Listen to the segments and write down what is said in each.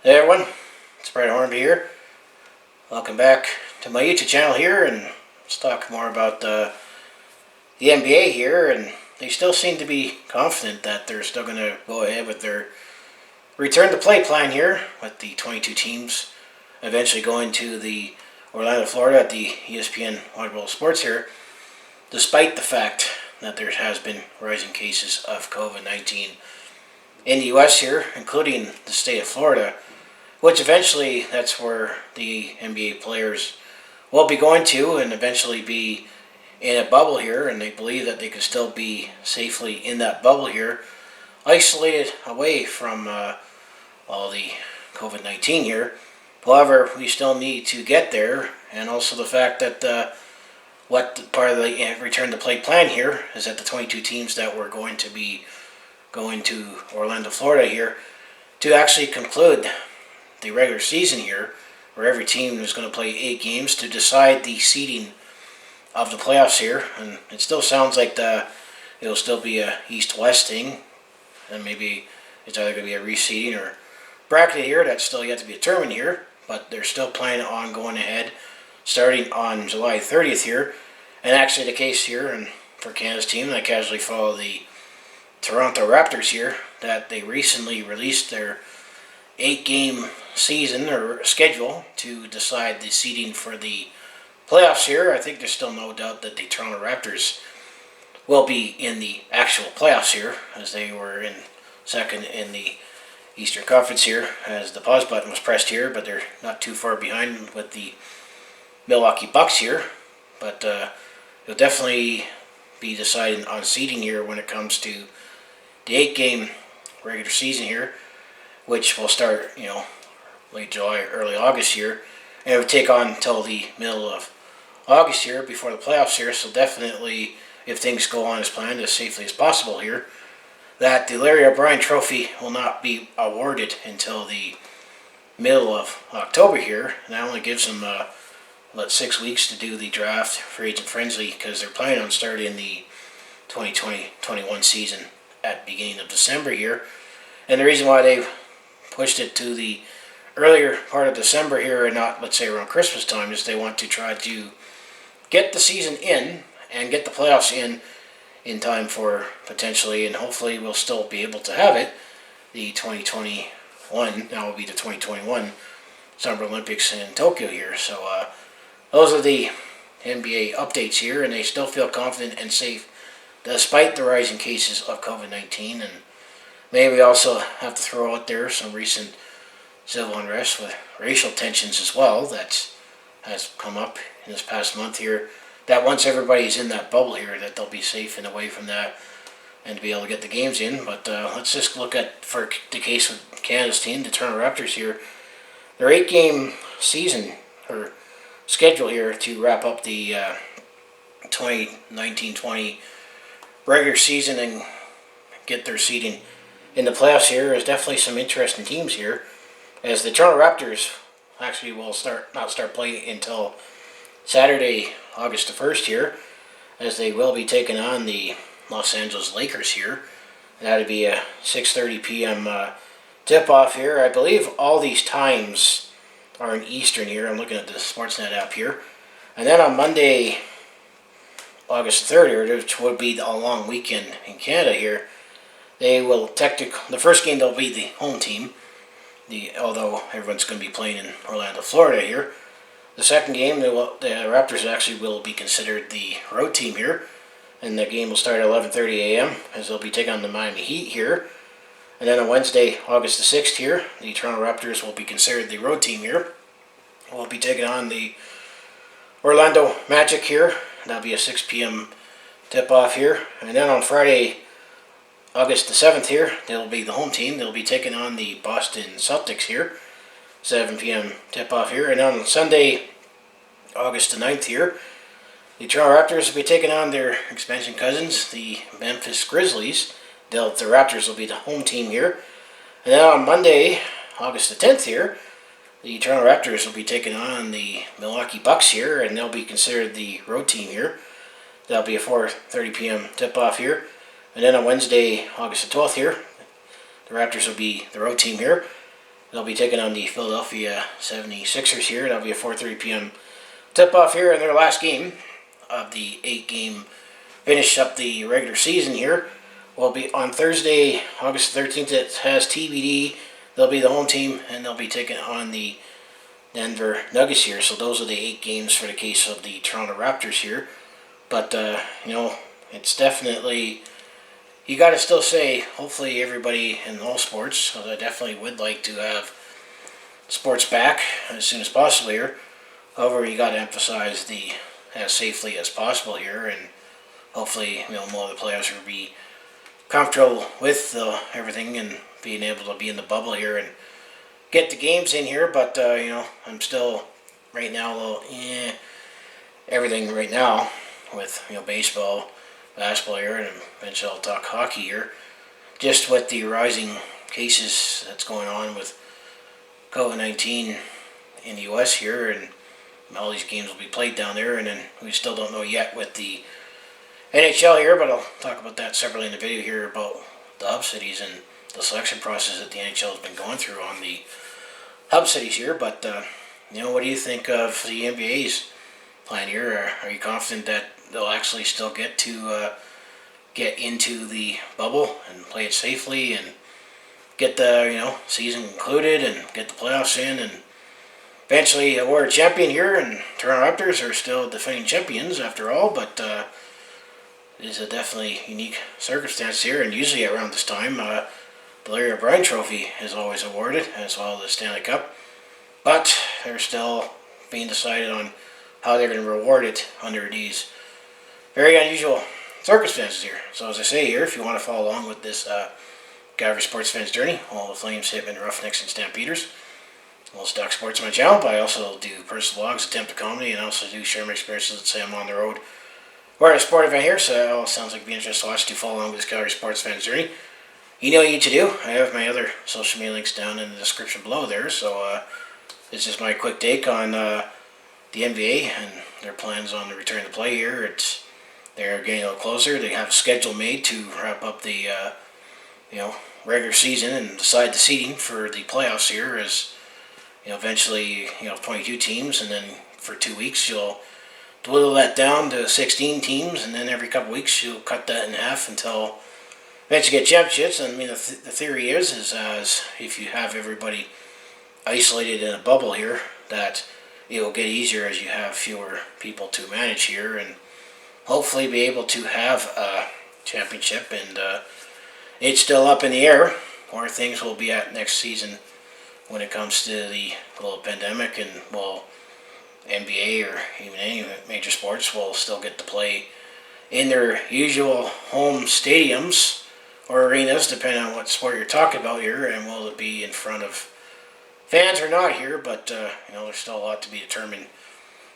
Hey everyone, it's Brad Hornby here. Welcome back to my YouTube channel here, and let's talk more about the NBA here. And they still seem to be confident that they're still going to go ahead with their return to play plan here, with the 22 teams eventually going to the Orlando, Florida at the ESPN Wide World of Sports here, despite the fact that there has been rising cases of COVID-19 in the U.S. here, including the state of Florida, which eventually that's where the NBA players will be going to and eventually be in a bubble here, and they believe that they could still be safely in that bubble here, isolated away from all the COVID-19 here. However, we still need to get there, and also the fact that what part of the return to play plan here is that the 22 teams that were going to be going to Orlando, Florida here to actually conclude the regular season here, where every team is going to play 8 games to decide the seeding of the playoffs here. And it still sounds like it'll still be a East-West thing, and maybe it's either going to be a reseeding or bracket here. That's still yet to be determined here, but they're still planning on going ahead starting on July 30th here. And actually the case here, and for Canada's team, I casually follow the Toronto Raptors here, that they recently released their 8-game season or schedule to decide the seeding for the playoffs here. I think there's still no doubt that the Toronto Raptors will be in the actual playoffs here, as they were in second in the Eastern Conference here, as the pause button was pressed here, but they're not too far behind with the Milwaukee Bucks here. But it'll definitely be decided on seeding here when it comes to the 8-game regular season here, which will start, late July, early August here, and it would take on until the middle of August here before the playoffs here. So definitely, if things go on as planned as safely as possible here, that the Larry O'Brien Trophy will not be awarded until the middle of October here, and that only gives them about 6 weeks to do the draft for agent friendly, because they're planning on starting the 2020-21 season at the beginning of December here. And the reason why they've pushed it to the earlier part of December here and not, let's say, around Christmas time, is they want to try to get the season in and get the playoffs in time for potentially, and hopefully we'll still be able to have it, the 2021, now will be the 2021 Summer Olympics in Tokyo here. So those are the NBA updates here, and they still feel confident and safe despite the rising cases of COVID-19. And maybe we also have to throw out there some recent civil unrest with racial tensions as well that has come up in this past month here, that once everybody's in that bubble here, that they'll be safe and away from that and to be able to get the games in. But let's just look at, for the case with Canada's team, the Toronto Raptors here, their 8-game season or schedule here to wrap up the 2019-20 regular season and get their seeding in the playoffs here. Is definitely some interesting teams here, as the Toronto Raptors actually will not start playing until Saturday, August the 1st here, as they will be taking on the Los Angeles Lakers here. That'd be a 6:30 p.m. tip-off here. I believe all these times are in Eastern here. I'm looking at the Sportsnet app here. And then on Monday, August 3rd, which would be a long weekend in Canada here, they will the first game they'll be the home team, although everyone's going to be playing in Orlando, Florida here. The second game, the Raptors actually will be considered the road team here, and the game will start at 11:30 a.m. as they'll be taking on the Miami Heat here. And then on Wednesday, August the 6th here, the Toronto Raptors will be considered the road team here. We'll be taking on the Orlando Magic here. That'll be a 6 p.m. tip-off here. And then on Friday, August the 7th here, they'll be the home team. They'll be taking on the Boston Celtics here. 7 p.m. tip-off here. And on Sunday, August the 9th here, the Toronto Raptors will be taking on their expansion cousins, the Memphis Grizzlies. The Raptors will be the home team here. And then on Monday, August the 10th here, the Toronto Raptors will be taking on the Milwaukee Bucks here, and they'll be considered the road team here. That'll be a 4:30 p.m. tip-off here. And then on Wednesday, August the 12th here, the Raptors will be the road team here. They'll be taking on the Philadelphia 76ers here. That'll be a 4:30 p.m. tip-off here in their last game of the 8-game finish up the regular season here. Will be on Thursday, August 13th. It has TBD. They'll be the home team, and they'll be taking on the Denver Nuggets here. So those are the 8 games for the case of the Toronto Raptors here. But, it's definitely, you got to still say, hopefully everybody in all sports, because I definitely would like to have sports back as soon as possible here. However, you got to emphasize the as safely as possible here, and hopefully, more of the players will be comfortable with everything and being able to be in the bubble here and get the games in here. But I'm still right now a little everything right now with baseball, basketball here, and eventually I'll talk hockey here. Just with the rising cases that's going on with COVID-19 in the U.S. here, and all these games will be played down there, and then we still don't know yet with the NHL here, but I'll talk about that separately in the video here about the hub cities and the selection process that the NHL has been going through on the hub cities here. But what do you think of the NBA's plan here? Are you confident that they'll actually still get into the bubble and play it safely and get the season concluded and get the playoffs in and eventually award a champion here? And Toronto Raptors are still defending champions after all, but it is a definitely unique circumstance here. And usually around this time, the Larry O'Brien Trophy is always awarded, as well as the Stanley Cup. But they're still being decided on how they're going to reward it under these very unusual circumstances here. So as I say here, if you want to follow along with this Calgary sports fans journey, all the Flames, Hitmen, Roughnecks, and Stampeders, well, Stock Sports on my channel, but I also do personal vlogs, attempt to comedy, and also do share my experiences. Let's say I'm on the road. We're at a sport event here, so it all sounds like it'd be interesting to watch to follow along with this Calgary sports fans journey. You know what you need to do. I have my other social media links down in the description below there, so this is my quick take on the NBA and their plans on the return to play here. They're getting a little closer. They have a schedule made to wrap up the regular season and decide the seeding for the playoffs here. As eventually 22 teams, and then for 2 weeks you'll dwindle that down to 16 teams, and then every couple weeks you'll cut that in half until eventually get championships. And the theory is as if you have everybody isolated in a bubble here, that it will get easier as you have fewer people to manage here, and hopefully be able to have a championship. And it's still up in the air where things will be at next season when it comes to the global pandemic, and NBA or even any major sports will still get to play in their usual home stadiums or arenas, depending on what sport you're talking about here, and will it be in front of fans or not here. But there's still a lot to be determined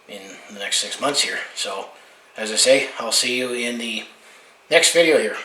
in the next 6 months here. So as I say, I'll see you in the next video here.